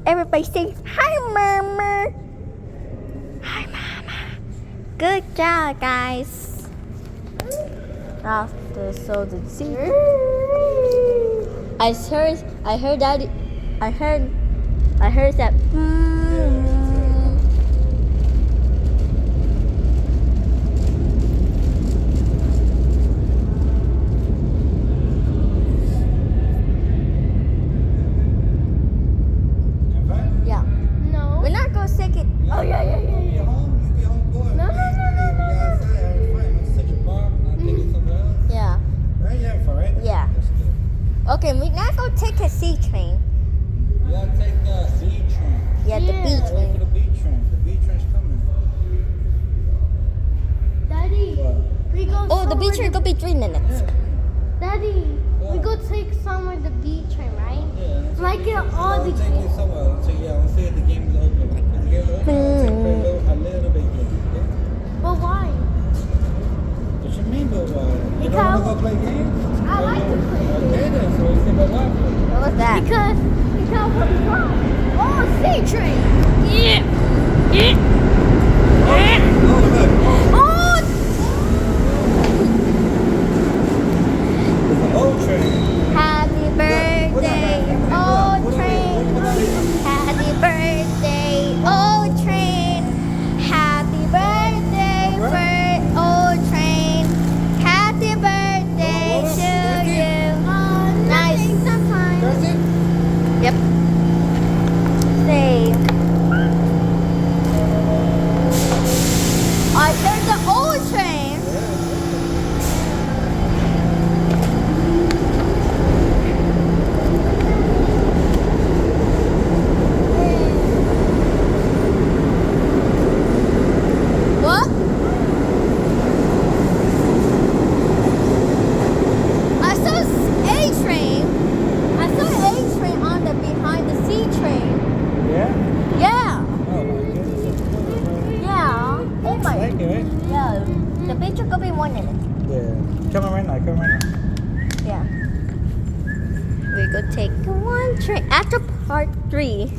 Everybody say hi, Mama. Hi, Mama. Good job, guys. After so the sea. I heard that. I heard that. Yeah. No. We're not gonna take it. Oh yeah. You be home good. No. Yeah. Right, yeah, for right? Yeah. That's good. Okay, we're not gonna take a sea train. You gotta take the B train. Yeah, the Yeah. B Wait for train. the B train. The B train's coming. Daddy, What? we go. Oh, the B somewhere train gonna be 3 minutes. Daddy, we What? go take somewhere the B train, right? Yeah. Like in all the I'll take you games. somewhere. I'll take you. I'll see if the game's open. If the game's open, I'll take a little bit game. Okay? But why? What you mean, but why? You don't Because- want to go play games? I like to play Okay, then. So we say, but why? What was that? Because we're fun. Oh, C train. Oh, look. Oh, It's an old train. Happy birthday, old train. Happy birthday, old train. Happy birthday, old train. Happy birthday to you. Nice. nothing sometimes. That's it? Yep. Say. There's the old train. What? I saw A train. I saw A train on the behind the C train. Yeah? Yeah. Oh, my goodness. Yeah. Oh my. Thank you, right? Yeah. The picture could be 1 minute. Yeah. Come on right now. Come on right now. Yeah. We go take one train after part 3.